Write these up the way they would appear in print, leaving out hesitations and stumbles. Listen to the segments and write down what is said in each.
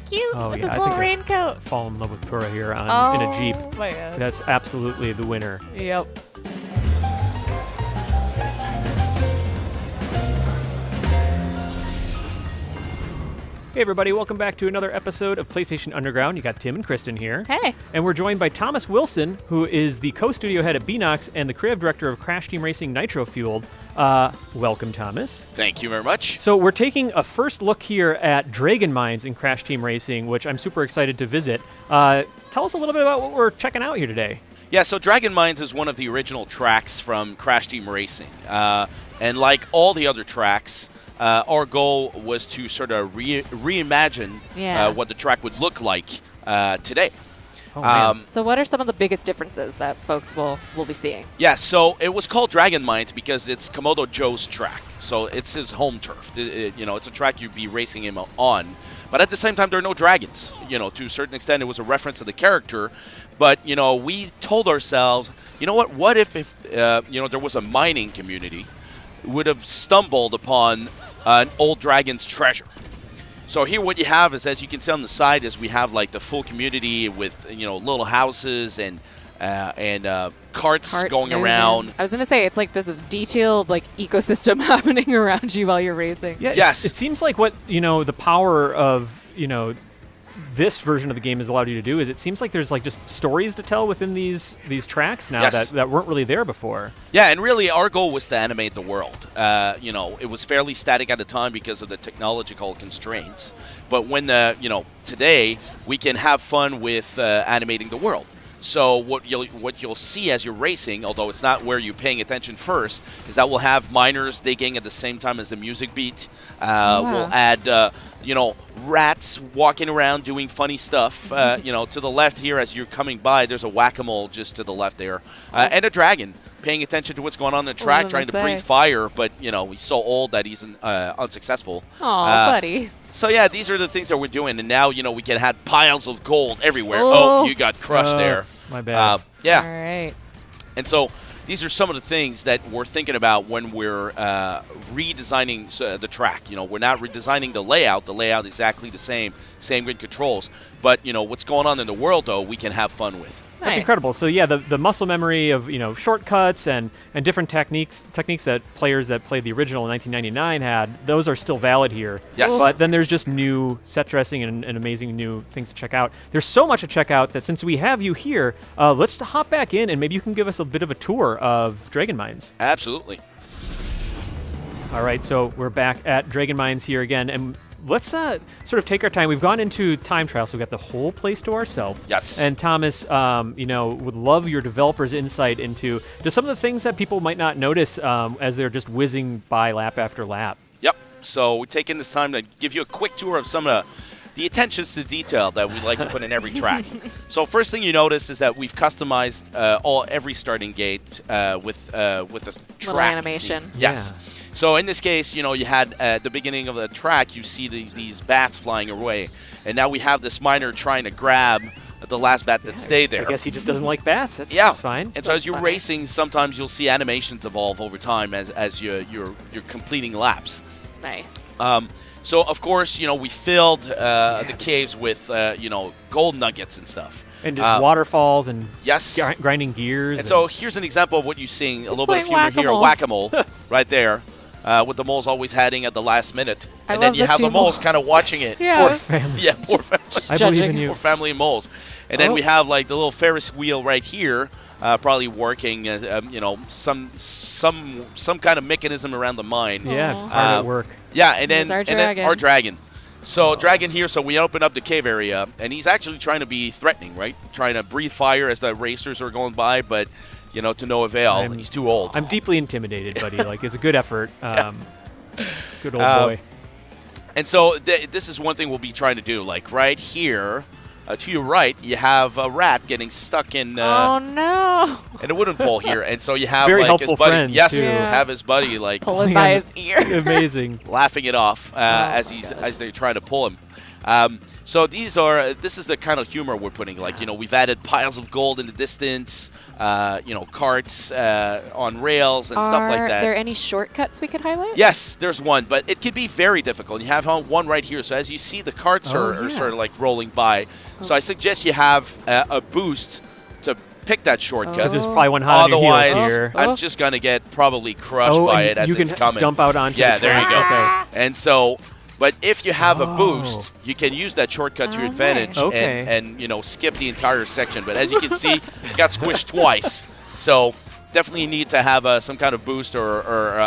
cute Oh, with yeah, his I little think raincoat. Fall in love with Tora here in a Jeep. Oh, my God. That's absolutely the winner. Yep. Hey everybody, welcome back to another episode of PlayStation Underground. You got Tim and Kristen here. Hey. And we're joined by Thomas Wilson, who is the co-studio head at Beanox and the creative director of Crash Team Racing Nitro-Fueled. Welcome, Thomas. Thank you very much. So we're taking a first look here at Dragon Mines in Crash Team Racing, which I'm super excited to visit. Tell us a little bit about what we're checking out here today. Yeah, so Dragon Mines is one of the original tracks from Crash Team Racing. And like all the other tracks, our goal was to sort of reimagine what the track would look like today. Oh, man. So what are some of the biggest differences that folks will be seeing? Yeah, so it was called Dragon Mines because it's Komodo Joe's track. So it's his home turf. It's a track you'd be racing him on. But at the same time, there are no dragons. To a certain extent, it was a reference to the character. But, we told ourselves, what if there was a mining community would have stumbled upon an old dragon's treasure. So here what you have is, as you can see on the side, is we have like the full community with little houses and carts going moving. around. I was going to say, it's like this detailed ecosystem happening around you while you're racing. Yeah, yes. It seems like what, the power of, this version of the game has allowed you to do is it seems like there's just stories to tell within these tracks now that weren't really there before. Yeah, and really our goal was to animate the world. It was fairly static at the time because of the technological constraints. But when today we can have fun with animating the world. So what you'll see as you're racing, although it's not where you're paying attention first, is that we'll have miners digging at the same time as the music beat. We'll add rats walking around doing funny stuff. To the left here as you're coming by, there's a whack-a-mole just to the left there, and a dragon paying attention to what's going on in the track, trying to breathe fire, but he's so old that he's unsuccessful. Aw, buddy. So yeah, these are the things that we're doing, and now we can have piles of gold everywhere. Oh, you got crushed there. My bad. Yeah. All right. And so these are some of the things that we're thinking about when we're redesigning the track. We're not redesigning the layout. The layout is exactly the same grid controls. But what's going on in the world, though, we can have fun with. That's Nice. incredible. So yeah, the muscle memory of shortcuts and different techniques that players that played the original in 1999 had, those are still valid here. Yes. But then there's just new set dressing and amazing new things to check out. There's so much to check out that since we have you here, let's hop back in and maybe you can give us a bit of a tour of Dragon Mines. Absolutely. All right, so we're back at Dragon Mines here again, and let's sort of take our time. We've gone into time trial, so we've got the whole place to ourselves. Yes. And Thomas, would love your developer's insight into just some of the things that people might not notice as they're just whizzing by lap after lap. Yep. So we're taking this time to give you a quick tour of some of the attentions to detail that we like to put in every track. So first thing you notice is that we've customized every starting gate with the track. Little animation. Yes. Yeah. So in this case, you had at the beginning of the track, you see these bats flying away. And now we have this miner trying to grab the last bat that stayed there. I guess he just doesn't like bats. That's fine. And so as you're racing, sometimes you'll see animations evolve over time as you're completing laps. Nice. So, of course, we filled the caves with, gold nuggets and stuff. And just waterfalls and yes. grinding gears. And so here's an example of what you're seeing. A little bit of playing humor here. Whack-a-mole right there. With the moles always hiding at the last minute. And then you have the moles kind of watching it. Yeah. Poor family. Yeah, poor family. I believe in you. Poor family and moles. And then we have like the little Ferris wheel right here, probably working, some kind of mechanism around the mine. Yeah, Aw. hard at work. Yeah, and then There's our our dragon. So dragon here, so we open up the cave area, and he's actually trying to be threatening, right? Trying to breathe fire as the racers are going by, but to no avail. He's too old. I'm deeply intimidated, buddy. It's a good effort. Good old boy. And so this is one thing we'll be trying to do. Like right here, to your right, you have a rat getting stuck in Oh no! in a wooden pole here, and so you have Very like helpful his buddy. friends, Yes, too. Yeah. have his buddy like Pulling by his ear. Amazing. laughing it off my as they're trying to pull him. So this is the kind of humor we're putting. Like, we've added piles of gold in the distance, carts on rails and stuff like that. Are there any shortcuts we could highlight? Yes, there's one, but it can be very difficult. You have one right here. So as you see, the carts are sort of like rolling by. So I suggest you have a boost to pick that shortcut. Because there's probably one hot on your heels here. I'm just going to get probably crushed by it as it's coming. Dump out onto the track. there you go. Okay. And so, but if you have a boost, you can use that shortcut to your advantage and skip the entire section. But as you can see, got squished twice. So definitely need to have some kind of boost or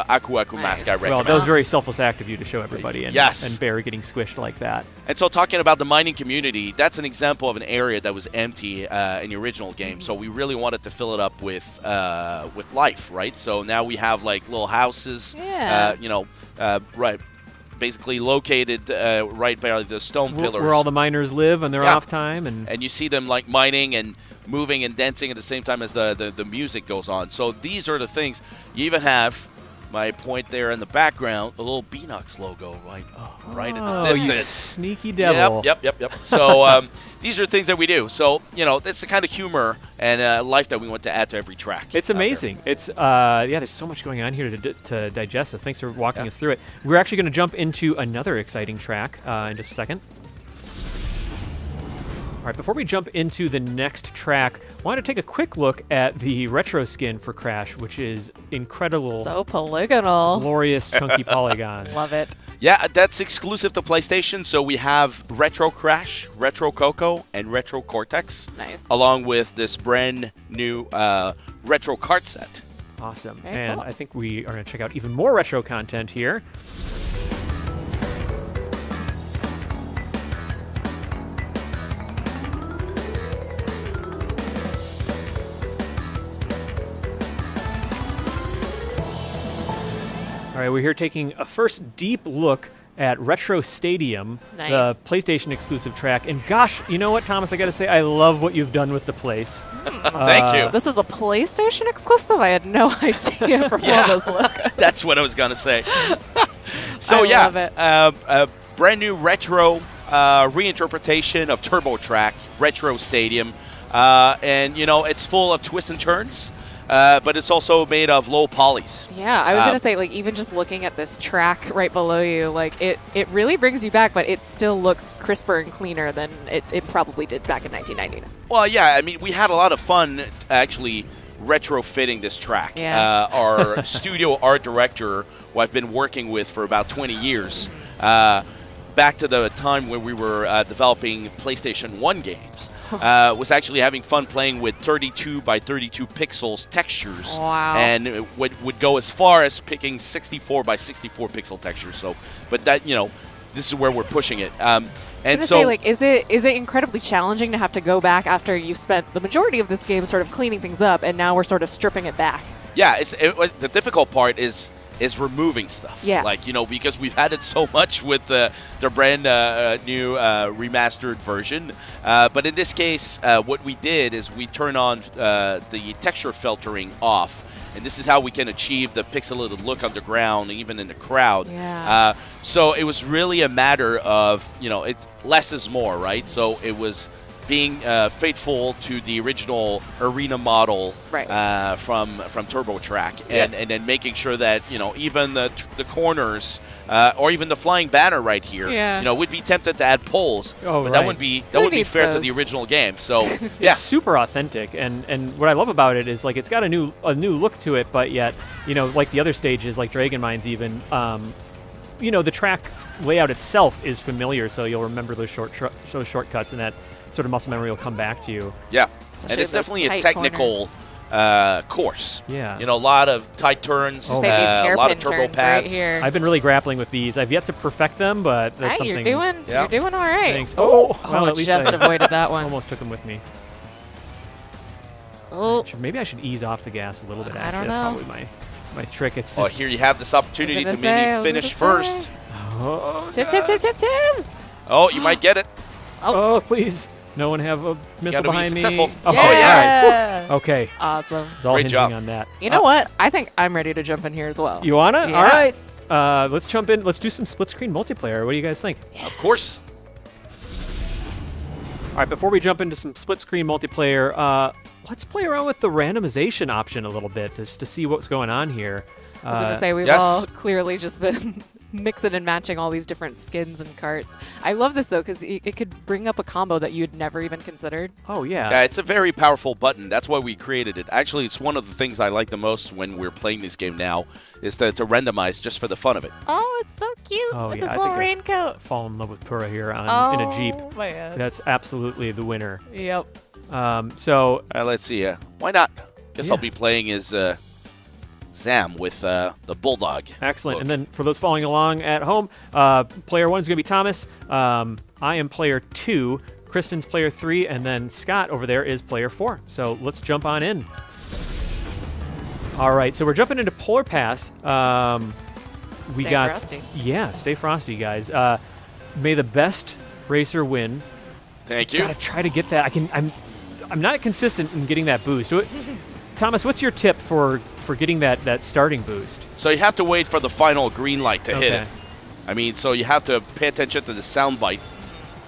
Aku Aku mask, I recommend. Well, that was a very selfless act of you to show everybody and Barry getting squished like that. And so talking about the mining community, that's an example of an area that was empty in the original game. So we really wanted to fill it up with life, right? So now we have like little houses, right, basically located right by the stone pillars. Where all the miners live on their off time. And you see them like mining and moving and dancing at the same time as the music goes on. So these are the things. You even have, my point there in the background, a little Beanox logo right in the distance. You sneaky devil. Yep. So these are things that we do. So, that's the kind of humor and life that we want to add to every track. It's amazing. It's there's so much going on here to digest. So thanks for walking us through it. We're actually going to jump into another exciting track in just a second. All right, before we jump into the next track, I want to take a quick look at the retro skin for Crash, which is incredible. So polygonal. Glorious, chunky polygons. Love it. Yeah, that's exclusive to PlayStation. So we have Retro Crash, Retro Coco, and Retro Cortex. Nice. Along with this brand new Retro Kart set. Awesome. Very and cool. I think we are going to check out even more retro content here. All right, we're here taking a first deep look at Retro Stadium, the PlayStation exclusive track. And gosh, you know what, Thomas? I got to say, I love what you've done with the place. Thank you. This is a PlayStation exclusive? I had no idea from all those logos. That's what I was going to say. So, I love it. a brand new retro reinterpretation of Turbo Track, Retro Stadium. And, it's full of twists and turns. But it's also made of low polys. Yeah, I was going to say, like, even just looking at this track right below you, like, it really brings you back, but it still looks crisper and cleaner than it probably did back in 1999. Well, yeah, I mean, we had a lot of fun actually retrofitting this track. Yeah. Our studio art director, who I've been working with for about 20 years, back to the time when we were developing PlayStation 1 games, was actually having fun playing with 32 by 32 pixels textures. Wow. And would go as far as picking 64 by 64 pixel textures. So, but that, this is where we're pushing it. And so, say, like, is it incredibly challenging to have to go back after you've spent the majority of this game sort of cleaning things up, and now we're sort of stripping it back? Yeah, the difficult part is removing stuff. Yeah. Like, because we've had it so much with the brand new remastered version. But in this case, what we did is we turn on the texture filtering off. And this is how we can achieve the pixelated look underground, even in the crowd. Yeah. So it was really a matter of, it's less is more, right? So it was being faithful to the original arena model from TurboTrack, and then making sure that even the corners or even the flying banner right here, we'd be tempted to add poles, but that wouldn't be fair to the original game. So yeah, it's super authentic, and what I love about it is like it's got a new look to it, but yet like the other stages, like Dragon Mines, even the track layout itself is familiar, so you'll remember those shortcuts and that sort of muscle memory will come back to you. Yeah, and it's definitely a technical course. Yeah. A lot of tight turns, a lot of turbo pads. Right here. I've been really grappling with these. I've yet to perfect them, but that's something. You're doing all right. Thanks. Well, at least just avoided that one. Almost took them with me. Oh. Maybe I should ease off the gas a little bit. I don't That's know. probably my trick. It's just here you have this opportunity to maybe finish first. Tip. Oh, you might get it. Oh, please. No one have a missile behind me. Successful. Oh, yeah. Right. Okay. Awesome. It's all Great hinging job on that. You know what? I think I'm ready to jump in here as well. You wanna? Yeah. All right. Let's jump in. Let's do some split screen multiplayer. What do you guys think? Of course. All right, before we jump into some split-screen multiplayer, let's play around with the randomization option a little bit just to see what's going on here. I was going to say, we've yes. all clearly just been mixing and matching all these different skins and carts. I love this, though, because it could bring up a combo that you'd never even considered. Oh, yeah. Yeah, it's a very powerful button. That's why we created it. Actually, it's one of the things I like the most when we're playing this game now, is to randomize just for the fun of it. Oh, it's so cute Oh, with yeah, this I little think I raincoat. fall in love with Pura here in a Jeep. Oh, man. That's absolutely the winner. Yep. So, Let's see. Why not? Guess Yeah. I'll be playing as Zam with the Bulldog. excellent. look. And then for those following along at home, player 1 is going to be Thomas. I am player 2. Kristen's player 3. And then Scott over there is player 4. So let's jump on in. All right, so we're jumping into Polar Pass. We Stay got frosty. Yeah, stay frosty, guys. May the best racer win. Thank you. Gotta try to get that. I'm not consistent in getting that boost. Thomas, what's your tip for getting that starting boost? So you have to wait for the final green light to hit Okay. it. I mean, so you have to pay attention to the sound bite,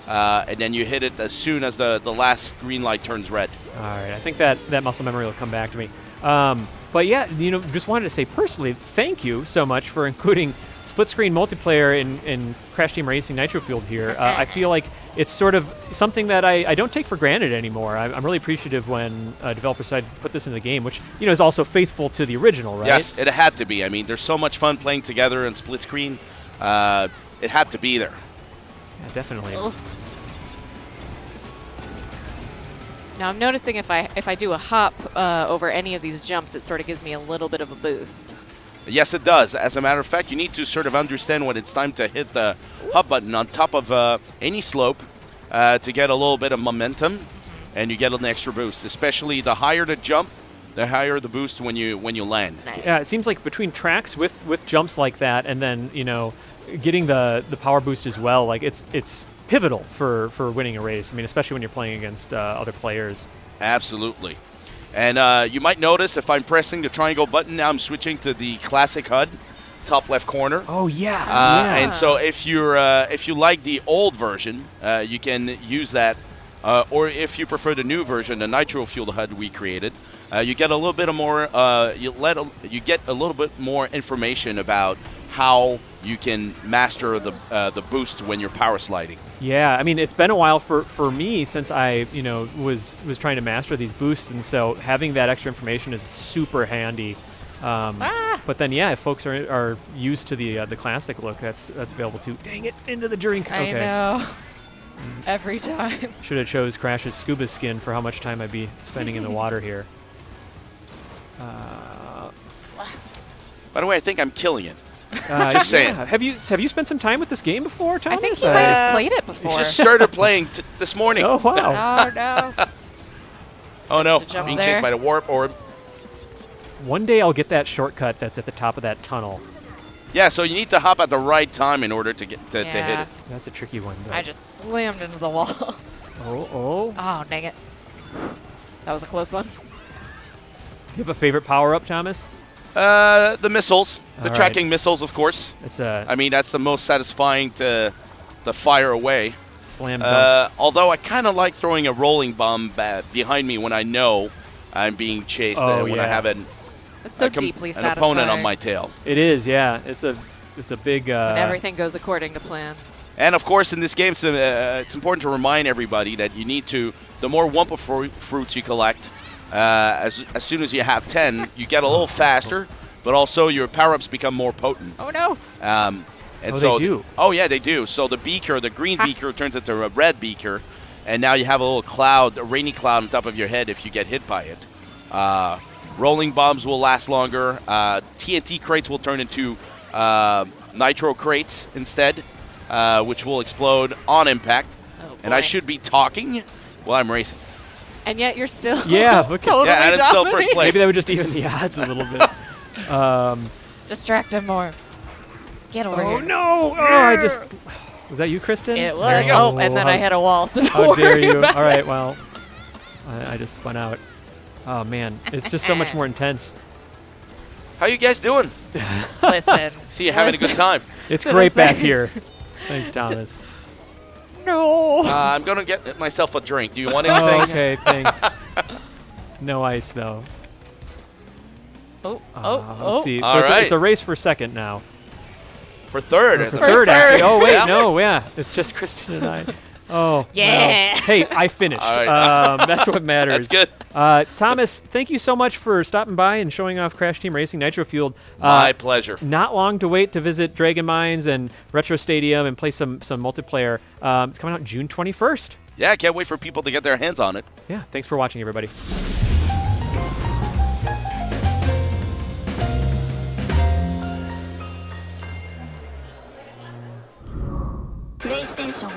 and then you hit it as soon as the last green light turns red. All right, I think that muscle memory will come back to me. But yeah, just wanted to say personally, thank you so much for including split-screen multiplayer in Crash Team Racing Nitro-Fueled here. I feel like it's sort of something that I don't take for granted anymore. I'm really appreciative when developers decide to put this in the game, which is also faithful to the original, right? Yes, it had to be. I mean, there's so much fun playing together in split screen. It had to be there. Yeah, definitely. Oh. Now I'm noticing if I do a hop over any of these jumps, it sort of gives me a little bit of a boost. Yes, it does. As a matter of fact, you need to sort of understand when it's time to hit the hop button on top of any slope to get a little bit of momentum, and you get an extra boost. Especially the higher the jump, the higher the boost when you land. Nice. Yeah, it seems like between tracks with jumps like that, and then getting the power boost as well, like it's pivotal for winning a race. I mean, especially when you're playing against other players. Absolutely. And you might notice if I'm pressing the triangle button, now I'm switching to the classic HUD, top left corner. Oh yeah. And so if you like the old version, you can use that. Or if you prefer the new version, the Nitro-Fueled HUD we created, you get a little bit more. You get a little bit more information about how you can master the boost when you're power sliding. Yeah, I mean, it's been a while for me since I was trying to master these boosts, and so having that extra information is super handy. But then, yeah, if folks are used to the classic look, that's available too. Dang it, into the drink. I know. Every time. Should have chose Crash's scuba skin for how much time I'd be spending in the water here. By the way, I think I'm killing it. Just saying. Yeah. Have you spent some time with this game before, Thomas? I think you might have played it before. I just started playing this morning. Oh wow! Oh no. Oh no, to jump being there. chased by the warp orb. One day I'll get that shortcut that's at the top of that tunnel. Yeah, so you need to hop at the right time in order to get to hit Yeah. it. That's a tricky one. Though. I just slammed into the wall. Oh. Oh, dang it. That was a close one. Do you have a favorite power-up, Thomas? The missiles, the All right. tracking missiles, of course. It's a I mean, that's the most satisfying to fire away. slam dunk. Although I kind of like throwing a rolling bomb behind me when I know I'm being chased, Oh, when yeah. I have an It's so deeply an satisfying. opponent on my tail. It is, yeah. It's a big. When everything goes according to plan. And of course, in this game, it's important to remind everybody that you need to. The more Wumpa fruits you collect, as soon as you have 10, you get a little faster, but also your power-ups become more potent. Oh no. And Oh, so they do. Oh yeah, they do. So the green beaker turns into a red beaker, and now you have a little cloud, a rainy cloud on top of your head if you get hit by it. Rolling bombs will last longer. TNT crates will turn into nitro crates instead, which will explode on impact. Oh, And I boy. should be talking while I'm racing. And yet you're still Yeah, look at- totally Yeah, and I'm still first dominating. place. Maybe that would just even the odds a little bit. Distract him more. Get over Oh here. no! Oh, was that you, Kristen? It There was. you go. Oh, and then I hit a wall. So How don't dare worry you? about All right, it. well, I just spun out. Oh man, it's just so much more intense. How you guys doing? Listen. See you having a good time. It's Gonna great back say- here. Thanks, Thomas. No. No. I'm going to get myself a drink. Do you want Oh, anything? okay, thanks. No ice, though. Let's see. So All right. it's a race for second now. For third. Or isn't for it? third, actually. Oh, wait, Yeah. no, yeah. It's just Kristen and I. Oh, Yeah. well. Hey, I finished. All right. That's what matters. That's good. Thomas, thank you so much for stopping by and showing off Crash Team Racing Nitro-Fueled. My pleasure. Not long to wait to visit Dragon Mines and Retro Stadium and play some multiplayer. It's coming out June 21st. Yeah, I can't wait for people to get their hands on it. Yeah, thanks for watching, everybody. PlayStation